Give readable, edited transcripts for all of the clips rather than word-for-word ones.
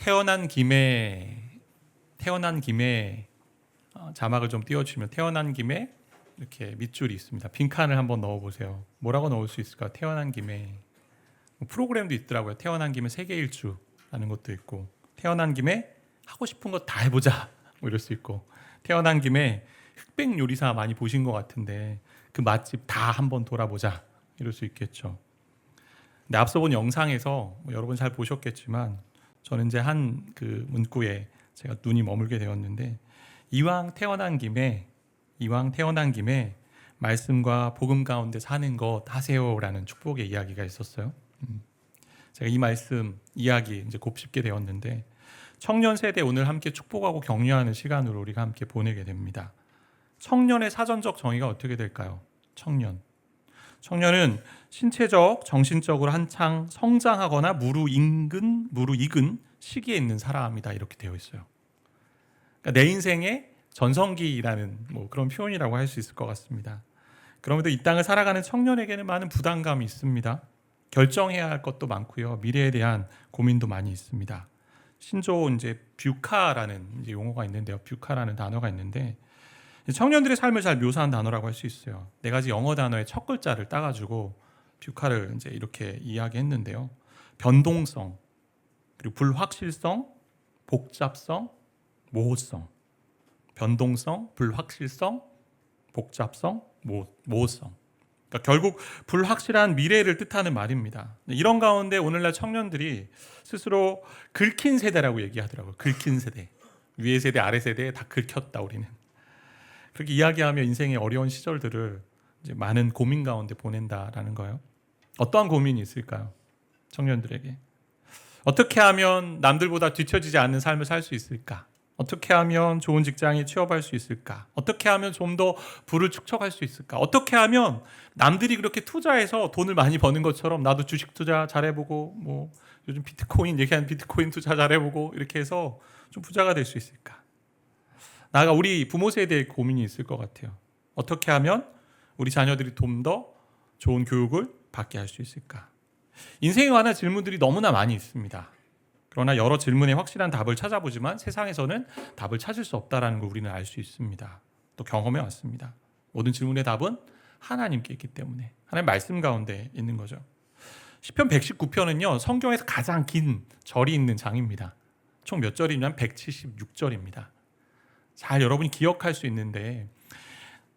태어난 김에 자막을 좀 띄워주시면 태어난 김에 이렇게 밑줄이 있습니다. 빈칸을 한번 넣어보세요. 뭐라고 넣을 수 있을까? 태어난 김에 프로그램도 있더라고요. 태어난 김에 세계 일주라는 것도 있고 태어난 김에 하고 싶은 거 다 해보자 뭐 이럴 수 있고 태어난 김에 흑백 요리사 많이 보신 것 같은데 그 맛집 다 한번 돌아보자 이럴 수 있겠죠. 근데 앞서 본 영상에서 여러분 잘 보셨겠지만 저는 이제 한 그 문구에 제가 눈이 머물게 되었는데 이왕 태어난 김에 말씀과 복음 가운데 사는 것 하세요라는 축복의 이야기가 있었어요. 제가 이 말씀 이야기 이제 곱씹게 되었는데 청년 세대 오늘 함께 축복하고 격려하는 시간으로 우리가 함께 보내게 됩니다. 청년의 사전적 정의가 어떻게 될까요? 청년은 신체적, 정신적으로 한창 성장하거나 무르익은 시기에 있는 사람이다 이렇게 되어 있어요. 그러니까 내 인생의 전성기라는 그런 표현이라고 할 수 있을 것 같습니다. 그럼에도 이 땅을 살아가는 청년에게는 많은 부담감이 있습니다. 결정해야 할 것도 많고요. 미래에 대한 고민도 많이 있습니다. 신조 이제 뷰카라는 이제 용어가 있는데요. 뷰카라는 단어가 있는데 청년들의 삶을 잘 묘사한 단어라고 할 수 있어요. 네 가지 영어 단어의 첫 글자를 따가지고 뷰카를 이제 이렇게 이야기했는데요. 변동성, 그리고 불확실성, 복잡성, 모호성. 변동성, 불확실성, 복잡성, 모호성. 그러니까 결국 불확실한 미래를 뜻하는 말입니다. 이런 가운데 오늘날 청년들이 스스로 긁힌 세대라고 얘기하더라고요. 긁힌 세대. 위의 세대, 아래 세대에 다 긁혔다 우리는. 그렇게 이야기하며 인생의 어려운 시절들을 이제 많은 고민 가운데 보낸다라는 거예요. 어떠한 고민이 있을까요? 청년들에게. 어떻게 하면 남들보다 뒤처지지 않는 삶을 살 수 있을까? 어떻게 하면 좋은 직장에 취업할 수 있을까? 어떻게 하면 좀 더 부를 축적할 수 있을까? 어떻게 하면 남들이 그렇게 투자해서 돈을 많이 버는 것처럼 나도 주식 투자 잘해보고 요즘 비트코인 얘기하는 비트코인 투자 잘해보고 이렇게 해서 좀 부자가 될 수 있을까? 나아가 우리 부모 세대의 고민이 있을 것 같아요. 어떻게 하면 우리 자녀들이 좀 더 좋은 교육을 받게 할 수 있을까? 인생에 관한 질문들이 너무나 많이 있습니다. 그러나 여러 질문에 확실한 답을 찾아보지만 세상에서는 답을 찾을 수 없다는 걸 우리는 알 수 있습니다. 또 경험해 왔습니다. 모든 질문의 답은 하나님께 있기 때문에 하나님 말씀 가운데 있는 거죠. 시편 119편은요 성경에서 가장 긴 절이 있는 장입니다. 총 몇 절이냐면 176절입니다. 잘 여러분이 기억할 수 있는데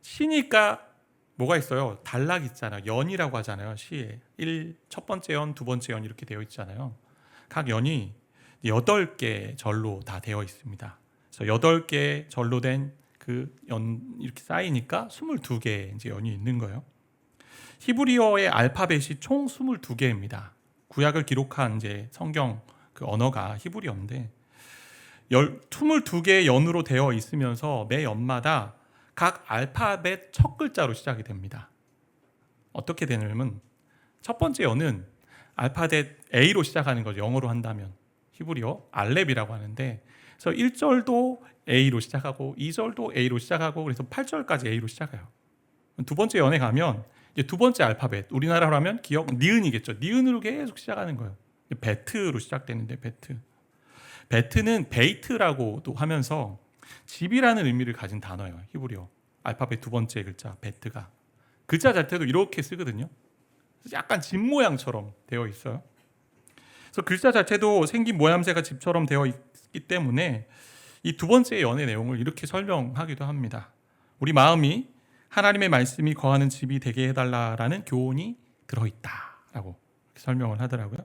시니까 뭐가 있어요? 단락 있잖아요. 연이라고 하잖아요. 시에 첫 번째 연, 두 번째 연 이렇게 되어 있잖아요. 각 연이 8개 절로 다 되어 있습니다. 그래서 8개 절로 된 그 연 이렇게 쌓이니까 22개 이제 연이 있는 거예요. 히브리어의 알파벳이 총 22개입니다. 구약을 기록한 이제 성경 그 언어가 히브리어인데 22개의 연으로 되어 있으면서 매 연마다 각 알파벳 첫 글자로 시작이 됩니다. 어떻게 되냐면 첫 번째 연은 알파벳 A로 시작하는 거죠. 영어로 한다면 히브리어 알렙이라고 하는데 그래서 1절도 A로 시작하고 2절도 A로 시작하고 그래서 8절까지 A로 시작해요. 두 번째 연에 가면 이제 두 번째 알파벳 우리나라로 하면 기억 니은이겠죠. 니은으로 계속 시작하는 거예요. 베트로 시작되는데 베트는 베이트라고도 하면서 집이라는 의미를 가진 단어예요. 히브리어 알파벳 두 번째 글자 베트가 글자 자체도 이렇게 쓰거든요. 약간 집 모양처럼 되어 있어요. 그래서 글자 자체도 생긴 모양새가 집처럼 되어 있기 때문에 이 두 번째 연의 내용을 이렇게 설명하기도 합니다. 우리 마음이 하나님의 말씀이 거하는 집이 되게 해달라라는 교훈이 들어있다라고 설명을 하더라고요.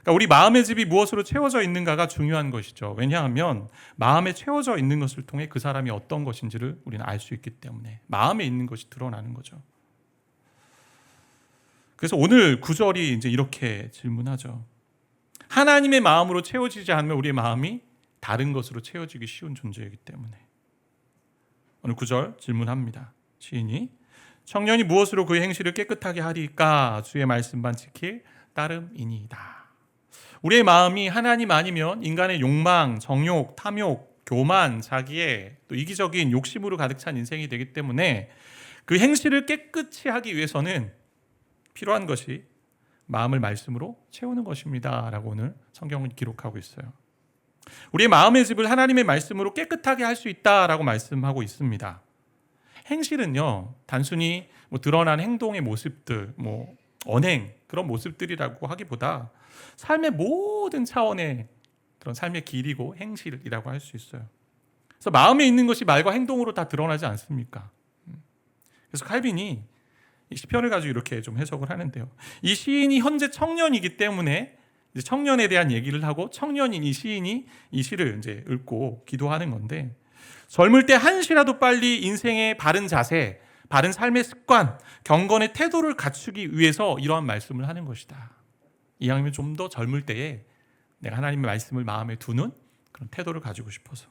그러니까 우리 마음의 집이 무엇으로 채워져 있는가가 중요한 것이죠. 왜냐하면 마음에 채워져 있는 것을 통해 그 사람이 어떤 것인지를 우리는 알 수 있기 때문에 마음에 있는 것이 드러나는 거죠. 그래서 오늘 구절이 이제 이렇게 질문하죠. 하나님의 마음으로 채워지지 않으면 우리의 마음이 다른 것으로 채워지기 쉬운 존재이기 때문에 오늘 구절 질문합니다. 시인이 청년이 무엇으로 그의 행실을 깨끗하게 하리까 주의 말씀만 지킬 따름이니이다. 우리의 마음이 하나님 아니면 인간의 욕망, 정욕, 탐욕, 교만, 자기의 또 이기적인 욕심으로 가득 찬 인생이 되기 때문에 그 행실을 깨끗이 하기 위해서는 필요한 것이 마음을 말씀으로 채우는 것입니다 라고 오늘 성경은 기록하고 있어요. 우리의 마음의 집을 하나님의 말씀으로 깨끗하게 할 수 있다라고 말씀하고 있습니다. 행실은요, 단순히 드러난 행동의 모습들, 언행, 그런 모습들이라고 하기보다 삶의 모든 차원의 그런 삶의 길이고 행실이라고 할 수 있어요. 그래서 마음에 있는 것이 말과 행동으로 다 드러나지 않습니까? 그래서 칼빈이 이 시편을 가지고 이렇게 좀 해석을 하는데요. 이 시인이 현재 청년이기 때문에 이제 청년에 대한 얘기를 하고, 청년인 이 시인이 이 시를 이제 읽고 기도하는 건데, 젊을 때 한시라도 빨리 인생의 바른 자세, 바른 삶의 습관, 경건의 태도를 갖추기 위해서 이러한 말씀을 하는 것이다. 이왕이면 좀 더 젊을 때에 내가 하나님의 말씀을 마음에 두는 그런 태도를 가지고 싶어서.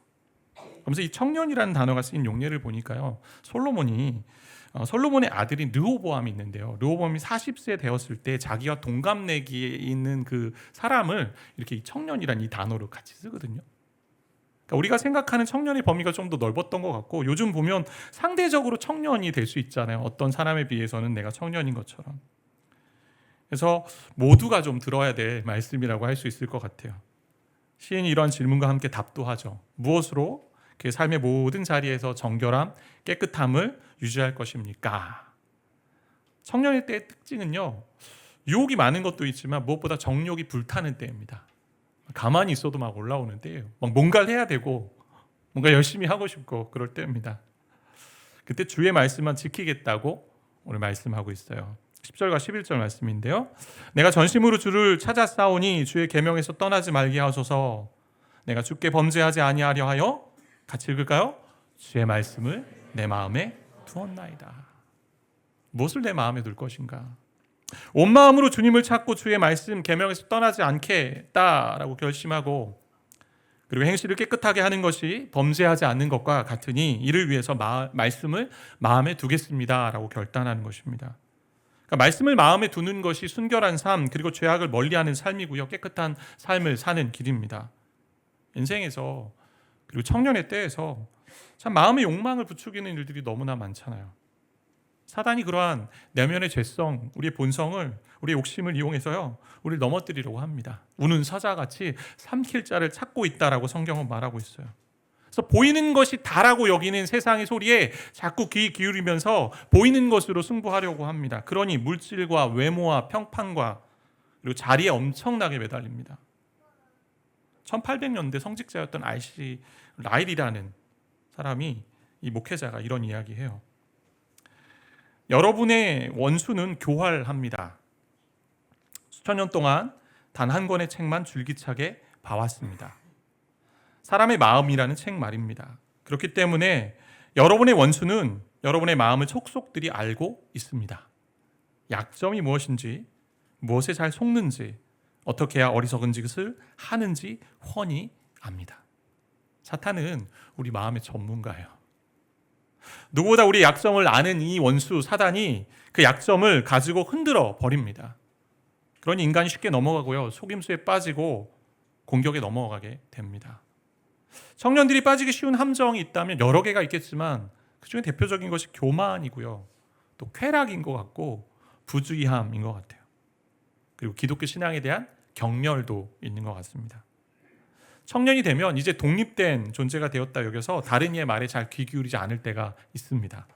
그러면서 이 청년이라는 단어가 쓰인 용례를 보니까요, 솔로몬의 아들인 르호보암이 있는데요. 르호보암이 40세 되었을 때 자기와 동갑내기에 있는 그 사람을 이렇게 이 청년이라는 이 단어로 같이 쓰거든요. 그러니까 우리가 생각하는 청년의 범위가 좀 더 넓었던 것 같고, 요즘 보면 상대적으로 청년이 될 수 있잖아요. 어떤 사람에 비해서는 내가 청년인 것처럼. 그래서 모두가 좀 들어야 될 말씀이라고 할 수 있을 것 같아요. 시인이 이러한 질문과 함께 답도 하죠. 무엇으로 그 삶의 모든 자리에서 정결함, 깨끗함을 유지할 것입니까? 청년의 때의 특징은요, 유혹이 많은 것도 있지만 무엇보다 정욕이 불타는 때입니다. 가만히 있어도 막 올라오는 때예요. 막 뭔가를 해야 되고 뭔가 열심히 하고 싶고 그럴 때입니다. 그때 주의 말씀만 지키겠다고 오늘 말씀하고 있어요. 10절과 11절 말씀인데요. 내가 전심으로 주를 찾아 싸우니 주의 계명에서 떠나지 말게 하소서. 내가 주께 범죄하지 아니하려 하여, 같이 읽을까요? 주의 말씀을 내 마음에 두었나이다. 무엇을 내 마음에 둘 것인가? 온 마음으로 주님을 찾고 주의 말씀 계명에서 떠나지 않겠다라고 결심하고, 그리고 행실을 깨끗하게 하는 것이 범죄하지 않는 것과 같으니 이를 위해서 말씀을 마음에 두겠습니다라고 결단하는 것입니다. 그러니까 말씀을 마음에 두는 것이 순결한 삶, 그리고 죄악을 멀리하는 삶이고요, 깨끗한 삶을 사는 길입니다. 인생에서, 그리고 청년의 때에서 참 마음의 욕망을 부추기는 일들이 너무나 많잖아요. 사단이 그러한 내면의 죄성, 우리의 본성을, 우리의 욕심을 이용해서요, 우리를 넘어뜨리려고 합니다. 우는 사자같이 삼킬 자를 찾고 있다라고 성경은 말하고 있어요. 그래서 보이는 것이 다라고 여기는 세상의 소리에 자꾸 귀 기울이면서 보이는 것으로 승부하려고 합니다. 그러니 물질과 외모와 평판과 그리고 자리에 엄청나게 매달립니다. 1800년대 성직자였던 R.C. 라일이라는 사람이, 이 목회자가 이런 이야기해요. 여러분의 원수는 교활합니다. 수천 년 동안 단 한 권의 책만 줄기차게 봐왔습니다. 사람의 마음이라는 책 말입니다. 그렇기 때문에 여러분의 원수는 여러분의 마음을 속속들이 알고 있습니다. 약점이 무엇인지, 무엇에 잘 속는지, 어떻게 해야 어리석은 짓을 하는지 훤히 압니다. 사탄은 우리 마음의 전문가예요. 누구보다 우리 약점을 아는 이 원수 사단이 그 약점을 가지고 흔들어 버립니다. 그러니 인간이 쉽게 넘어가고요, 속임수에 빠지고 공격에 넘어가게 됩니다. 청년들이 빠지기 쉬운 함정이 있다면 여러 개가 있겠지만 그중에 대표적인 것이 교만이고요, 또 쾌락인 것 같고 부주의함인 것 같아요. 그리고 기독교 신앙에 대한 경멸도 있는 것 같습니다. 청년이 되면 이제 독립된 존재가 되었다 여겨서 다른 이의 말에 잘 귀 기울이지 않을 때가 있습니다.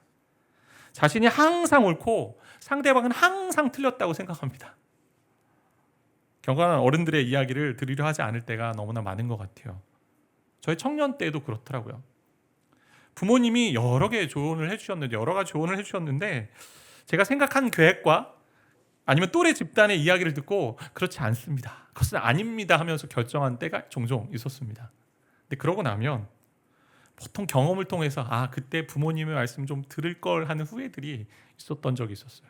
자신이 항상 옳고 상대방은 항상 틀렸다고 생각합니다. 경건한 어른들의 이야기를 들으려 하지 않을 때가 너무나 많은 것 같아요. 저희 청년 때도 그렇더라고요. 부모님이 여러 가지 조언을 해주셨는데 제가 생각한 계획과 아니면 또래 집단의 이야기를 듣고 그렇지 않습니다, 그것은 아닙니다 하면서 결정한 때가 종종 있었습니다. 근데 그러고 나면 보통 경험을 통해서 그때 부모님의 말씀 좀 들을 걸 하는 후회들이 있었던 적이 있었어요.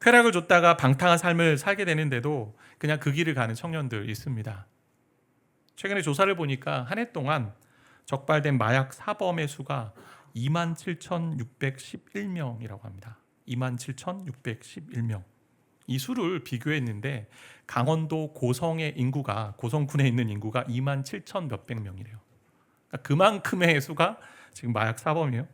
쾌락을 줬다가 방탕한 삶을 살게 되는데도 그냥 그 길을 가는 청년들 있습니다. 최근에 조사를 보니까 한 해 동안 적발된 마약 사범의 수가 27,611명이라고 합니다. 27,611명. 이 수를 비교했는데 강원도 고성의 인구가, 고성군에 있는 인구가 27,000 몇백 명이래요. 그러니까 그만큼의 수가 지금 마약 사범이에요.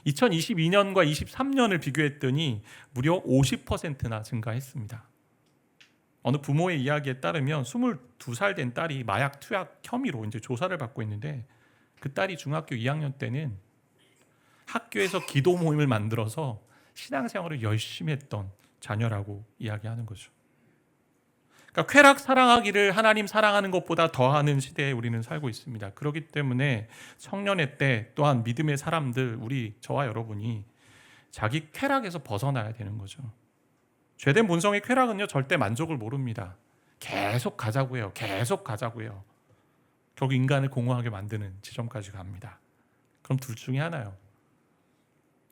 2022년과 23년을 비교했더니 무려 50%나 증가했습니다. 어느 부모의 이야기에 따르면 22살 된 딸이 마약 투약 혐의로 이제 조사를 받고 있는데, 그 딸이 중학교 2학년 때는 학교에서 기도 모임을 만들어서 신앙생활을 열심히 했던 자녀라고 이야기하는 거죠. 그러니까 쾌락 사랑하기를 하나님 사랑하는 것보다 더하는 시대에 우리는 살고 있습니다. 그렇기 때문에 청년의 때 또한 믿음의 사람들, 저와 여러분이 자기 쾌락에서 벗어나야 되는 거죠. 죄된 본성의 쾌락은요, 절대 만족을 모릅니다. 계속 가자고 해요. 계속 가자고 해요. 결국 인간을 공허하게 만드는 지점까지 갑니다. 그럼 둘 중에 하나요.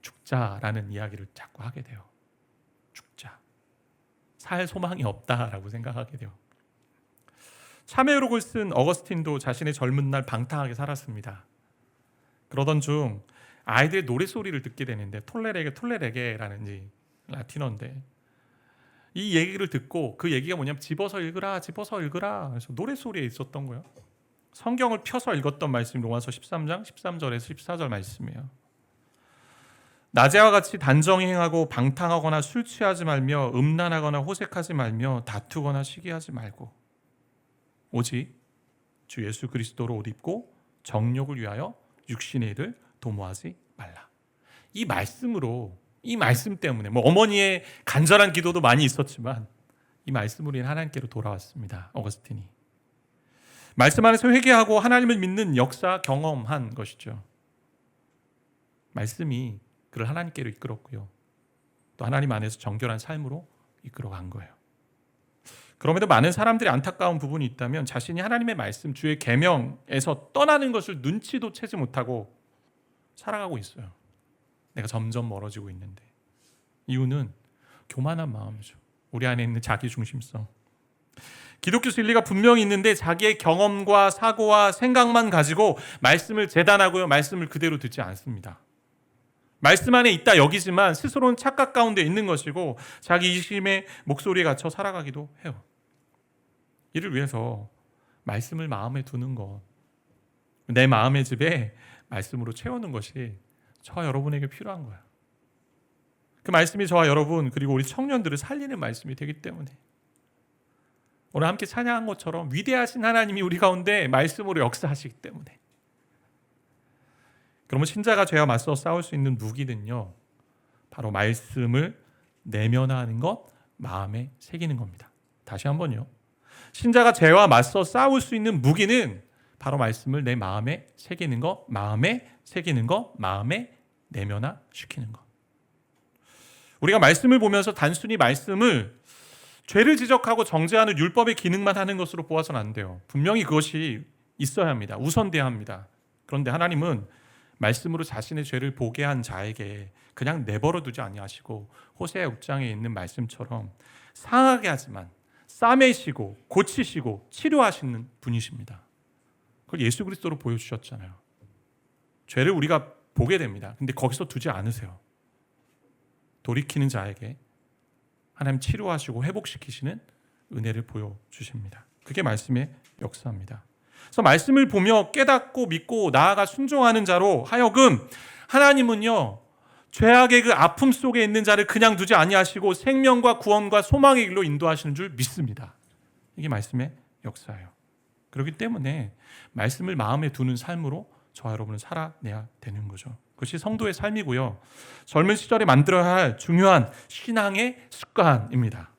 죽자라는 이야기를 자꾸 하게 돼요. 죽자. 살 소망이 없다라고 생각하게 돼요. 참회록을 쓴 어거스틴도 자신의 젊은 날 방탕하게 살았습니다. 그러던 중 아이들의 노랫소리를 듣게 되는데, 톨레레게라는 라틴어인데, 이 얘기를 듣고, 그 얘기가 뭐냐면 집어서 읽으라 그래서 노랫소리에 있었던 거예요. 성경을 펴서 읽었던 말씀이 로마서 13장 13절에서 14절 말씀이에요. 낮에와 같이 단정히 행하고 방탕하거나 술 취하지 말며 음란하거나 호색하지 말며 다투거나 시기하지 말고 오직 주 예수 그리스도로 옷 입고 정욕을 위하여 육신의 일을 도모하지 말라. 이 말씀 때문에 어머니의 간절한 기도도 많이 있었지만 이 말씀으로 하나님께로 돌아왔습니다. 어거스틴이 말씀 안에서 회개하고 하나님을 믿는 역사 경험한 것이죠. 말씀이 그를 하나님께로 이끌었고요, 또 하나님 안에서 정결한 삶으로 이끌어간 거예요. 그럼에도 많은 사람들이 안타까운 부분이 있다면 자신이 하나님의 말씀, 주의 계명에서 떠나는 것을 눈치도 채지 못하고 살아가고 있어요. 내가 점점 멀어지고 있는데. 이유는 교만한 마음이죠. 우리 안에 있는 자기 중심성. 기독교 진리가 분명히 있는데 자기의 경험과 사고와 생각만 가지고 말씀을 재단하고요, 말씀을 그대로 듣지 않습니다. 말씀 안에 있다 여기지만 스스로는 착각 가운데 있는 것이고 자기 이심의 목소리에 갇혀 살아가기도 해요. 이를 위해서 말씀을 마음에 두는 것, 내 마음의 집에 말씀으로 채우는 것이 저와 여러분에게 필요한 거예요. 그 말씀이 저와 여러분 그리고 우리 청년들을 살리는 말씀이 되기 때문에, 오늘 함께 찬양한 것처럼 위대하신 하나님이 우리 가운데 말씀으로 역사하시기 때문에, 그러면 신자가 죄와 맞서 싸울 수 있는 무기는요, 바로 말씀을 내면화하는 것, 마음에 새기는 겁니다. 다시 한번요. 신자가 죄와 맞서 싸울 수 있는 무기는 바로 말씀을 내 마음에 새기는 것, 마음에 새기는 것, 마음에 내면화시키는 것. 우리가 말씀을 보면서 단순히 말씀을 죄를 지적하고 정죄하는 율법의 기능만 하는 것으로 보아서는 안 돼요. 분명히 그것이 있어야 합니다. 우선돼야 합니다. 그런데 하나님은 말씀으로 자신의 죄를 보게 한 자에게 그냥 내버려 두지 아니하시고 호세아 6장에 있는 말씀처럼 상하게 하지만 싸매시고 고치시고 치료하시는 분이십니다. 그걸 예수 그리스도로 보여주셨잖아요. 죄를 우리가 보게 됩니다. 근데 거기서 두지 않으세요. 돌이키는 자에게 하나님 치료하시고 회복시키시는 은혜를 보여주십니다. 그게 말씀의 역사입니다. 그래서 말씀을 보며 깨닫고 믿고 나아가 순종하는 자로 하여금 하나님은요, 죄악의 그 아픔 속에 있는 자를 그냥 두지 아니하시고 생명과 구원과 소망의 길로 인도하시는 줄 믿습니다. 이게 말씀의 역사예요. 그렇기 때문에 말씀을 마음에 두는 삶으로 저와 여러분은 살아내야 되는 거죠. 그것이 성도의 삶이고요, 젊은 시절에 만들어야 할 중요한 신앙의 습관입니다.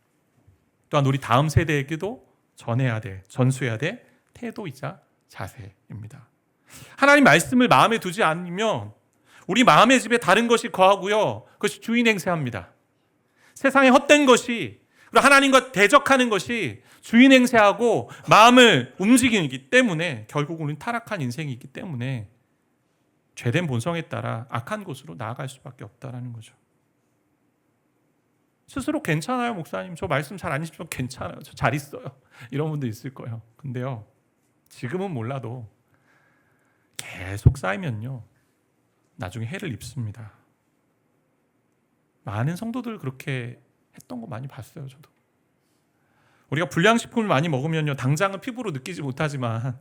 또한 우리 다음 세대에게도 전수해야 될 태도이자 자세입니다. 하나님 말씀을 마음에 두지 않으면 우리 마음의 집에 다른 것이 거하고요, 그것이 주인 행세합니다. 세상에 헛된 것이, 그리고 하나님과 대적하는 것이 주인 행세하고 마음을 움직이기 때문에 결국 우리는 타락한 인생이 있기 때문에 죄된 본성에 따라 악한 곳으로 나아갈 수밖에 없다는 거죠. 스스로 괜찮아요, 목사님. 저 말씀 잘 안 읽지만 괜찮아요. 저 잘 있어요. 이런 분도 있을 거예요. 근데요, 지금은 몰라도 계속 쌓이면요, 나중에 해를 입습니다. 많은 성도들 그렇게 했던 거 많이 봤어요, 저도. 우리가 불량식품을 많이 먹으면요, 당장은 피부로 느끼지 못하지만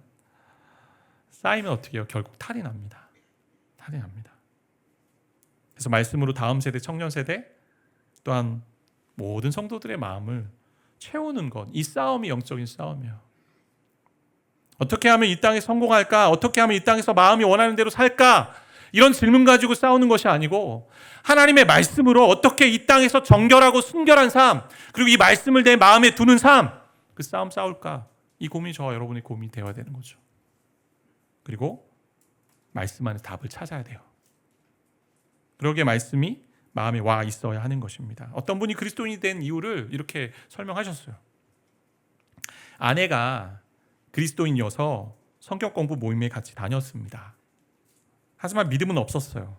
쌓이면 어떻게 해요? 결국 탈이 납니다. 탈이 납니다. 그래서 말씀으로 다음 세대, 청년 세대, 또한 모든 성도들의 마음을 채우는 것, 이 싸움이 영적인 싸움이에요. 어떻게 하면 이 땅에 성공할까? 어떻게 하면 이 땅에서 마음이 원하는 대로 살까? 이런 질문 가지고 싸우는 것이 아니고 하나님의 말씀으로 어떻게 이 땅에서 정결하고 순결한 삶, 그리고 이 말씀을 내 마음에 두는 삶, 그 싸움 싸울까? 이 고민이 저와 여러분의 고민이 되어야 되는 거죠. 그리고 말씀 안에 답을 찾아야 돼요. 그러기에 말씀이 마음에 와 있어야 하는 것입니다. 어떤 분이 그리스도인이 된 이유를 이렇게 설명하셨어요. 아내가 그리스도인이어서 성경 공부 모임에 같이 다녔습니다. 하지만 믿음은 없었어요.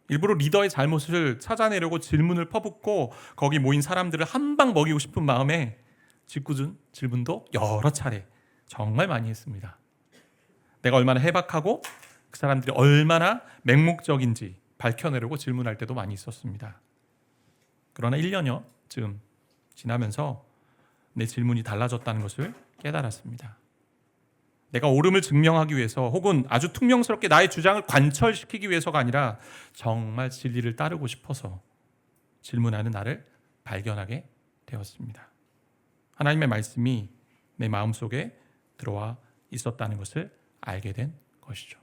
일부러 리더의 잘못을 찾아내려고 질문을 퍼붓고 거기 모인 사람들을 한 방 먹이고 싶은 마음에 짓궂은 질문도 여러 차례 정말 많이 했습니다. 내가 얼마나 해박하고 그 사람들이 얼마나 맹목적인지 밝혀내려고 질문할 때도 많이 있었습니다. 그러나 1년여쯤 지나면서 내 질문이 달라졌다는 것을 깨달았습니다. 내가 옳음을 증명하기 위해서 혹은 아주 퉁명스럽게 나의 주장을 관철시키기 위해서가 아니라 정말 진리를 따르고 싶어서 질문하는 나를 발견하게 되었습니다. 하나님의 말씀이 내 마음속에 들어와 있었다는 것을 알게 된 것이죠.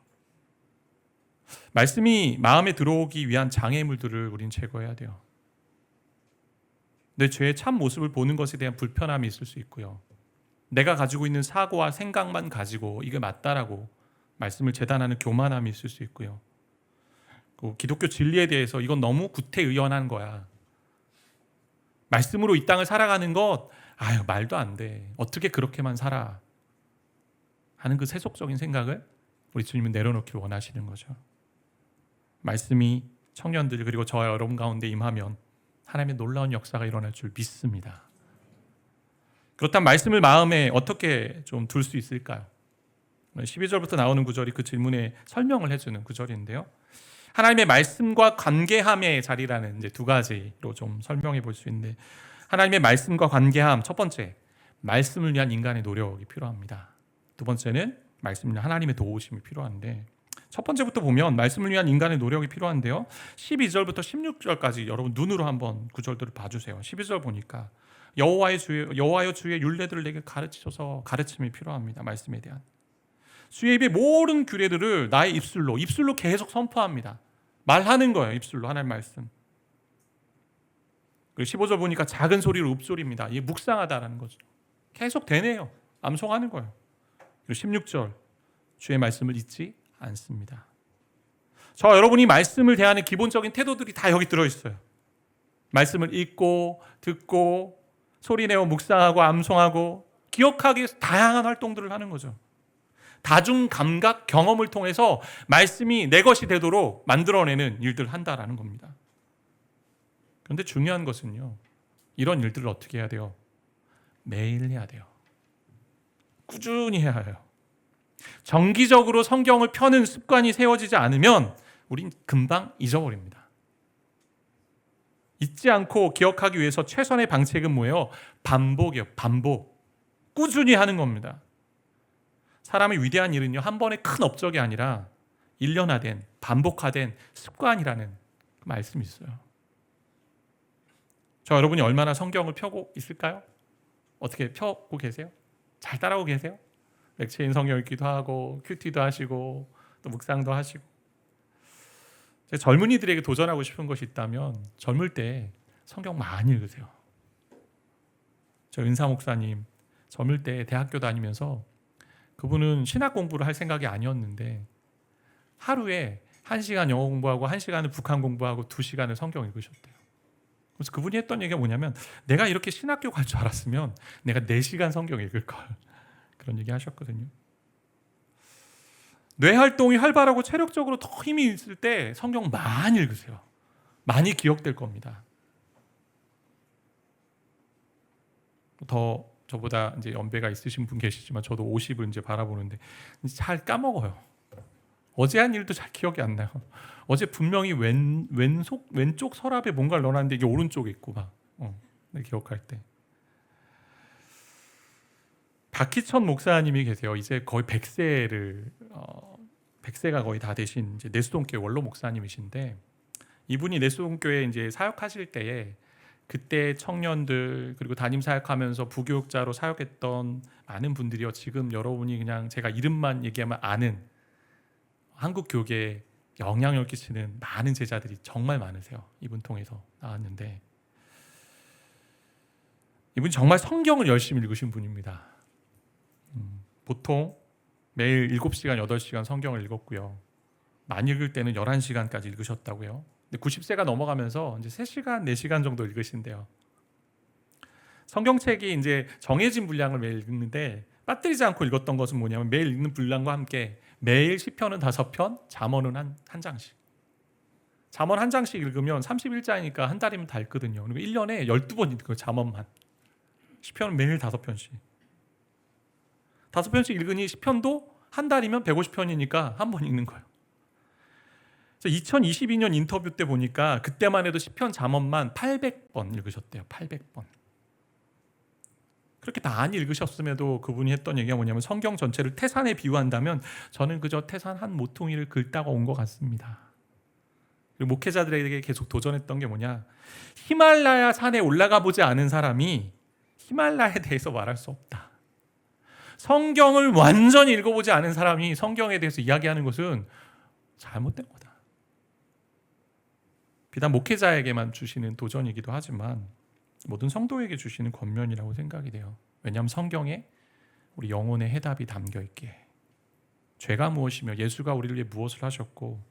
말씀이 마음에 들어오기 위한 장애물들을 우린 제거해야 돼요. 내 죄의 참 모습을 보는 것에 대한 불편함이 있을 수 있고요. 내가 가지고 있는 사고와 생각만 가지고 이게 맞다라고 말씀을 재단하는 교만함이 있을 수 있고요. 기독교 진리에 대해서 이건 너무 구태의연한 거야. 말씀으로 이 땅을 살아가는 것, 말도 안 돼. 어떻게 그렇게만 살아? 하는 그 세속적인 생각을 우리 주님은 내려놓기를 원하시는 거죠. 말씀이 청년들 그리고 저와 여러분 가운데 임하면 하나님의 놀라운 역사가 일어날 줄 믿습니다. 그렇다면 말씀을 마음에 어떻게 좀 둘 수 있을까요? 12절부터 나오는 구절이 그 질문에 설명을 해주는 구절인데요. 하나님의 말씀과 관계함의 자리라는 이제 두 가지로 좀 설명해 볼 수 있는데, 하나님의 말씀과 관계함, 첫 번째, 말씀을 위한 인간의 노력이 필요합니다. 두 번째는 말씀을 위한 하나님의 도우심이 필요한데, 첫 번째부터 보면 말씀을 위한 인간의 노력이 필요한데요. 12절부터 16절까지 여러분 눈으로 한번 구절들을 봐주세요. 12절 보니까 여호와여 주의 율례들을 내게 가르치셔서 가르침이 필요합니다. 말씀에 대한 주의 입의 모든 규례들을 나의 입술로 계속 선포합니다. 말하는 거예요. 입술로 하나님 말씀. 그리고 15절 보니까 작은 소리로 읍소리입니다. 이게 묵상하다라는 거죠. 계속 되뇌요. 암송하는 거예요. 그리고 16절 주의 말씀을 잊지 않습니다. 저와 여러분이 말씀을 대하는 기본적인 태도들이 다 여기 들어있어요. 말씀을 읽고 듣고 소리내어 묵상하고 암송하고 기억하기 위해서 다양한 활동들을 하는 거죠. 다중 감각 경험을 통해서 말씀이 내 것이 되도록 만들어내는 일들을 한다라는 겁니다. 그런데 중요한 것은요, 이런 일들을 어떻게 해야 돼요? 매일 해야 돼요. 꾸준히 해야 해요. 정기적으로 성경을 펴는 습관이 세워지지 않으면 우린 금방 잊어버립니다. 잊지 않고 기억하기 위해서 최선의 방책은 뭐예요? 반복이에요. 반복. 꾸준히 하는 겁니다. 사람의 위대한 일은요, 한 번의 큰 업적이 아니라 일련화된, 반복화된 습관이라는 그 말씀이 있어요. 저 여러분이 얼마나 성경을 펴고 있을까요? 어떻게 펴고 계세요? 잘 따라오고 계세요? 렉체인 성경 읽기도 하고 큐티도 하시고 또 묵상도 하시고. 제가 젊은이들에게 도전하고 싶은 것이 있다면 젊을 때 성경 많이 읽으세요. 저 은사 목사님 젊을 때 대학교 다니면서 그분은 신학 공부를 할 생각이 아니었는데 하루에 1시간 영어 공부하고 1시간을 북한 공부하고 2시간을 성경 읽으셨대요. 그래서 그분이 했던 얘기가 뭐냐면, 내가 이렇게 신학교 갈 줄 알았으면 내가 4시간 성경 읽을 걸. 그런 얘기 하셨거든요. 뇌 활동이 활발하고 체력적으로 더 힘이 있을 때 성경 많이 읽으세요. 많이 기억될 겁니다. 더 저보다 이제 연배가 있으신 분 계시지만 저도 50을 이제 바라보는데 잘 까먹어요. 어제 한 일도 잘 기억이 안 나요. 어제 분명히 왼쪽 서랍에 뭔가를 넣어놨는데 이게 오른쪽에 있고 막 기억할 때. 박희천 목사님이 계세요. 이제 거의 100세가 거의 다 되신 이제 내수동교회 원로 목사님이신데, 이분이 내수동교회 이제 사역하실 때에 그때 청년들 그리고 담임 사역하면서 부교육자로 사역했던 많은 분들이요. 지금 여러분이 그냥 제가 이름만 얘기하면 아는 한국 교계에 영향을 끼치는 많은 제자들이 정말 많으세요. 이분 통해서 나왔는데 이분이 정말 성경을 열심히 읽으신 분입니다. 보통 매일 7시간, 8시간 성경을 읽었고요. 많이 읽을 때는 11시간까지 읽으셨다고요. 근데 90세가 넘어가면서 이제 3시간, 4시간 정도 읽으신대요. 성경책이 이제 정해진 분량을 매일 읽는데 빠뜨리지 않고 읽었던 것은 뭐냐면 매일 읽는 분량과 함께 매일 시편은 5편, 잠언은 한 장씩. 잠언 한 장씩 읽으면 31장이니까 한 달이면 다 읽거든요. 그리고 1년에 12번 읽어요. 잠언만. 시편은 매일 5편씩. 5편씩 읽으니 시편도 한 달이면 150편이니까 한 번 읽는 거예요. 2022년 인터뷰 때 보니까 그때만 해도 시편 잠언만 800번 읽으셨대요. 800번. 그렇게 다 안 읽으셨음에도 그분이 했던 얘기가 뭐냐면 성경 전체를 태산에 비유한다면 저는 그저 태산 한 모퉁이를 긁다가 온 것 같습니다. 그리고 목회자들에게 계속 도전했던 게 뭐냐, 히말라야 산에 올라가 보지 않은 사람이 히말라야에 대해서 말할 수 없다. 성경을 완전히 읽어보지 않은 사람이 성경에 대해서 이야기하는 것은 잘못된 거다. 비단 목회자에게만 주시는 도전이기도 하지만 모든 성도에게 주시는 권면이라고 생각이 돼요. 왜냐하면 성경에 우리 영혼의 해답이 담겨 있기에, 죄가 무엇이며 예수가 우리를 위해 무엇을 하셨고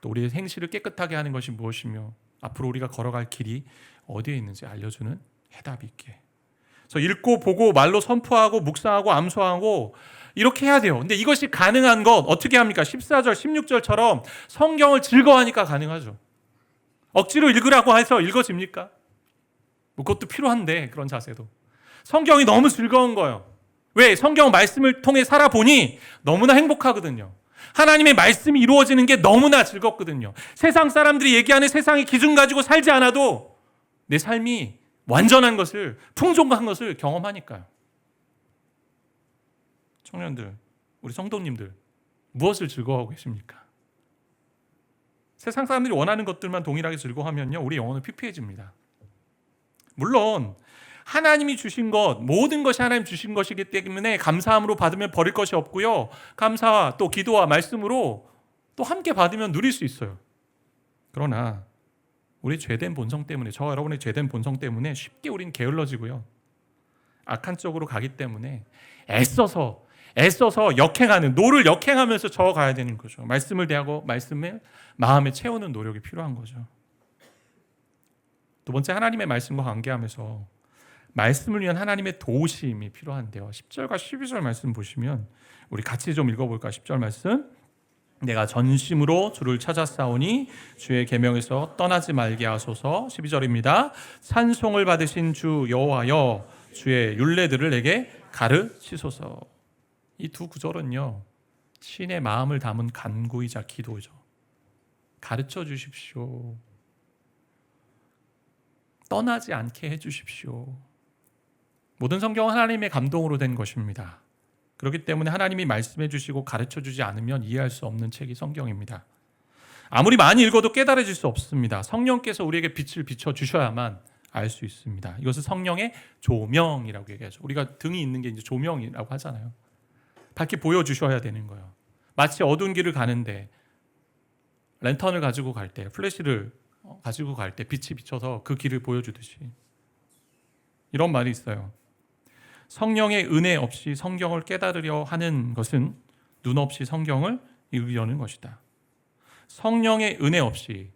또 우리의 행실을 깨끗하게 하는 것이 무엇이며 앞으로 우리가 걸어갈 길이 어디에 있는지 알려주는 해답이 있기에. 그래서 읽고 보고 말로 선포하고 묵상하고 암송하고 이렇게 해야 돼요. 근데 이것이 가능한 것 어떻게 합니까? 14절 16절처럼 성경을 즐거워하니까 가능하죠. 억지로 읽으라고 해서 읽어집니까? 뭐 그것도 필요한데, 그런 자세도. 성경이 너무 즐거운 거예요. 왜? 성경 말씀을 통해 살아보니 너무나 행복하거든요. 하나님의 말씀이 이루어지는 게 너무나 즐겁거든요. 세상 사람들이 얘기하는 세상의 기준 가지고 살지 않아도 내 삶이 완전한 것을, 풍족한 것을 경험하니까요. 청년들, 우리 성도님들, 무엇을 즐거워하고 계십니까? 세상 사람들이 원하는 것들만 동일하게 즐거워하면요, 우리 영혼은 피폐해집니다. 물론 하나님이 주신 것, 모든 것이 하나님 주신 것이기 때문에 감사함으로 받으면 버릴 것이 없고요, 감사와 또 기도와 말씀으로 또 함께 받으면 누릴 수 있어요. 그러나 우리 죄된 본성 때문에, 저와 여러분의 죄된 본성 때문에 쉽게 우리는 게을러지고요, 악한 쪽으로 가기 때문에 애써서 역행하는, 노를 역행하면서 저어가야 되는 거죠. 말씀을 대하고 말씀을 마음에 채우는 노력이 필요한 거죠. 두 번째, 하나님의 말씀과 관계하면서 말씀을 위한 하나님의 도우심이 필요한데요. 10절과 12절 말씀 보시면 우리 같이 좀 읽어볼까? 10절 말씀, 내가 전심으로 주를 찾았사오니 주의 계명에서 떠나지 말게 하소서. 12절입니다. 찬송을 받으신 주 여호와여 주의 율례들을 내게 가르치소서. 이 두 구절은요, 신의 마음을 담은 간구이자 기도죠. 가르쳐 주십시오. 떠나지 않게 해주십시오. 모든 성경은 하나님의 감동으로 된 것입니다. 그렇기 때문에 하나님이 말씀해 주시고 가르쳐 주지 않으면 이해할 수 없는 책이 성경입니다. 아무리 많이 읽어도 깨달아질 수 없습니다. 성령께서 우리에게 빛을 비춰 주셔야만 알 수 있습니다. 이것을 성령의 조명이라고 얘기하죠. 우리가 등이 있는 게 이제 조명이라고 하잖아요. 밝게 보여주셔야 되는 거예요. 마치 어두운 길을 가는데 랜턴을 가지고 갈 때, 플래시를 가지고 갈 때 빛이 비쳐서 그 길을 보여주듯이. 이런 말이 있어요. 성령의 은혜 없이 성경을 깨달으려 하는 것은 눈 없이 성경을 읽으려는 것이다. 성령의 은혜 없이,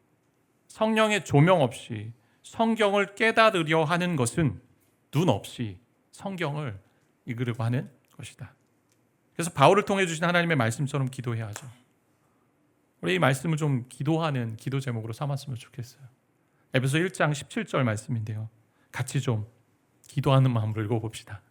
성령의 조명 없이 성경을 깨달으려 하는 것은 눈 없이 성경을 읽으려고 하는 것이다. 그래서 바울을 통해 주신 하나님의 말씀처럼 기도해야 하죠. 우리 이 말씀을 좀 기도하는 기도 제목으로 삼았으면 좋겠어요. 에베소 1장 17절 말씀인데요, 같이 좀 기도하는 마음으로 읽어봅시다.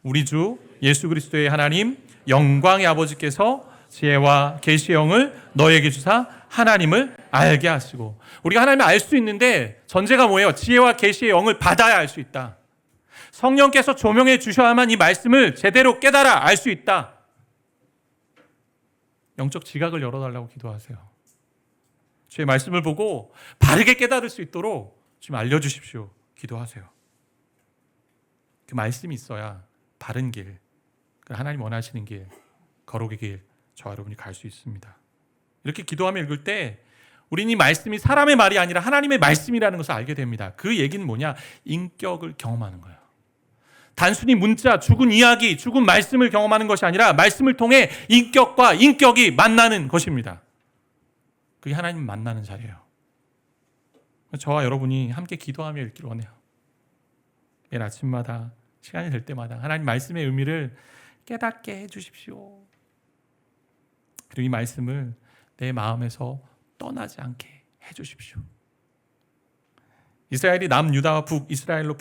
우리 주 예수 그리스도의 하나님 영광의 아버지께서 지혜와 계시의 영을 너에게 주사 하나님을 알게 하시고. 우리가 하나님을 알 수 있는데 전제가 뭐예요? 지혜와 계시의 영을 받아야 알 수 있다. 성령께서 조명해 주셔야만 이 말씀을 제대로 깨달아 알 수 있다. 영적 지각을 열어달라고 기도하세요. 주의 말씀을 보고 바르게 깨달을 수 있도록 좀 알려주십시오. 기도하세요. 그 말씀이 있어야 바른 길, 하나님 원하시는 길, 거룩의 길, 저와 여러분이 갈 수 있습니다. 이렇게 기도하며 읽을 때 우리는 이 말씀이 사람의 말이 아니라 하나님의 말씀이라는 것을 알게 됩니다. 그 얘기는 뭐냐? 인격을 경험하는 거예요. 단순히 문자, 죽은 이야기, 죽은 말씀을 경험하는 것이 아니라 말씀을 통해 인격과 인격이 만나는 것입니다. 그게 하나님 만나는 자리예요. 저와 여러분이 함께 기도하며 읽기를 원해요. 매일 아침마다 시간이 될 때마다 하나님 말씀의 의미를 깨닫게 해주십시오. 그리고 이 말씀을 내 마음에서 떠나지 않게 해주십시오. 이스라엘이 남유다와 북이스라엘로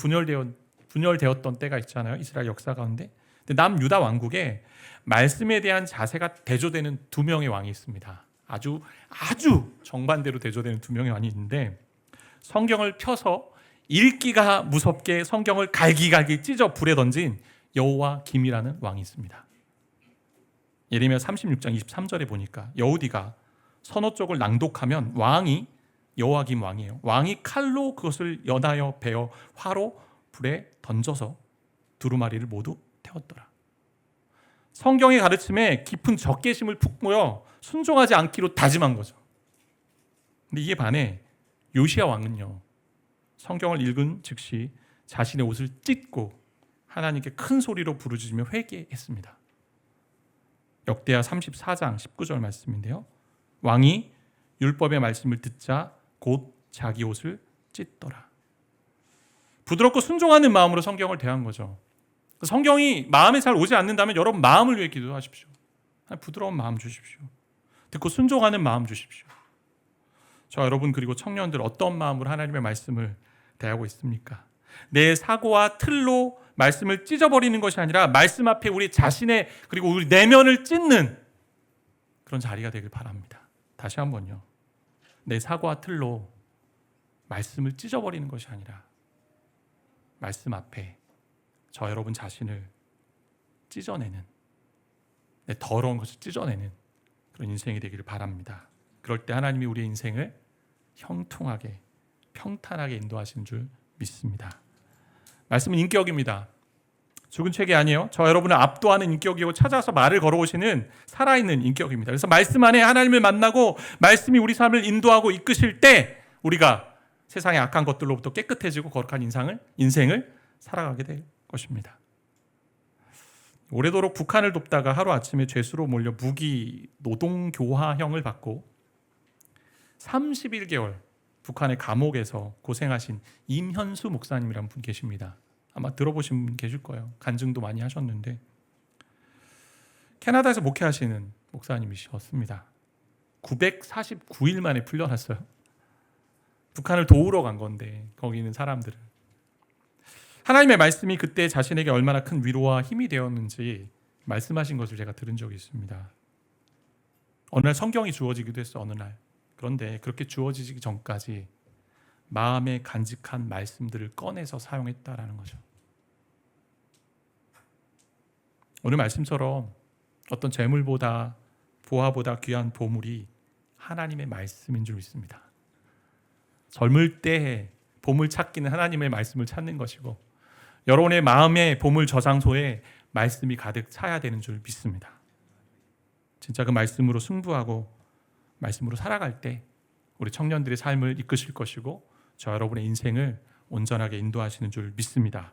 분열되었던 때가 있잖아요. 이스라엘 역사 가운데. 근데 남유다 왕국에 말씀에 대한 자세가 대조되는 두 명의 왕이 있습니다. 아주 정반대로 대조되는 두 명의 왕이 있는데 성경을 펴서 읽기가 무섭게 성경을 갈기갈기 찢어 불에 던진 여호와김이라는 왕이 있습니다. 예레미야 36장 23절에 보니까 여호디가 선호 쪽을 낭독하면 왕이 여호와김 왕이에요. 왕이 칼로 그것을 연하여 베어 화로 불에 던져서 두루마리를 모두 태웠더라. 성경의 가르침에 깊은 적개심을 푹 모여 순종하지 않기로 다짐한 거죠. 근데 이에 반해 요시야 왕은요, 성경을 읽은 즉시 자신의 옷을 찢고 하나님께 큰 소리로 부르짖으며 회개했습니다. 역대하 34장 19절 말씀인데요, 왕이 율법의 말씀을 듣자 곧 자기 옷을 찢더라. 부드럽고 순종하는 마음으로 성경을 대한 거죠. 성경이 마음에 잘 오지 않는다면 여러분 마음을 위해 기도하십시오. 부드러운 마음 주십시오. 듣고 순종하는 마음 주십시오. 저 여러분 그리고 청년들 어떤 마음으로 하나님의 말씀을 대하고 있습니까? 내 사고와 틀로 말씀을 찢어버리는 것이 아니라 말씀 앞에 우리 자신의 그리고 우리 내면을 찢는 그런 자리가 되길 바랍니다. 다시 한번요. 내 사고와 틀로 말씀을 찢어버리는 것이 아니라 말씀 앞에 저 여러분 자신을 찢어내는, 내 더러운 것을 찢어내는 그런 인생이 되기를 바랍니다. 그럴 때 하나님이 우리의 인생을 형통하게 평탄하게 인도하시는 줄 믿습니다. 말씀은 인격입니다. 죽은 책이 아니에요. 저 여러분을 압도하는 인격이고 찾아서 말을 걸어오시는 살아있는 인격입니다. 그래서 말씀 안에 하나님을 만나고 말씀이 우리 삶을 인도하고 이끄실 때 우리가 세상의 악한 것들로부터 깨끗해지고 거룩한 인생을 살아가게 될 것입니다. 오래도록 북한을 돕다가 하루아침에 죄수로 몰려 무기 노동교화형을 받고 31개월 북한의 감옥에서 고생하신 임현수 목사님이라는 분 계십니다. 아마 들어보신 분 계실 거예요. 간증도 많이 하셨는데 캐나다에서 목회하시는 목사님이셨습니다. 949일 만에 풀려났어요. 북한을 도우러 간 건데 거기 있는 사람들을. 하나님의 말씀이 그때 자신에게 얼마나 큰 위로와 힘이 되었는지 말씀하신 것을 제가 들은 적이 있습니다. 어느 날 성경이 주어지기도 했어요. 어느 날. 그런데 그렇게 주어지기 전까지 마음에 간직한 말씀들을 꺼내서 사용했다라는 거죠. 오늘 말씀처럼 어떤 재물보다 보화보다 귀한 보물이 하나님의 말씀인 줄 믿습니다. 젊을 때 보물 찾기는 하나님의 말씀을 찾는 것이고 여러분의 마음의 보물 저장소에 말씀이 가득 차야 되는 줄 믿습니다. 진짜 그 말씀으로 승부하고 말씀으로 살아갈 때 우리 청년들의 삶을 이끄실 것이고 저 여러분의 인생을 온전하게 인도하시는 줄 믿습니다.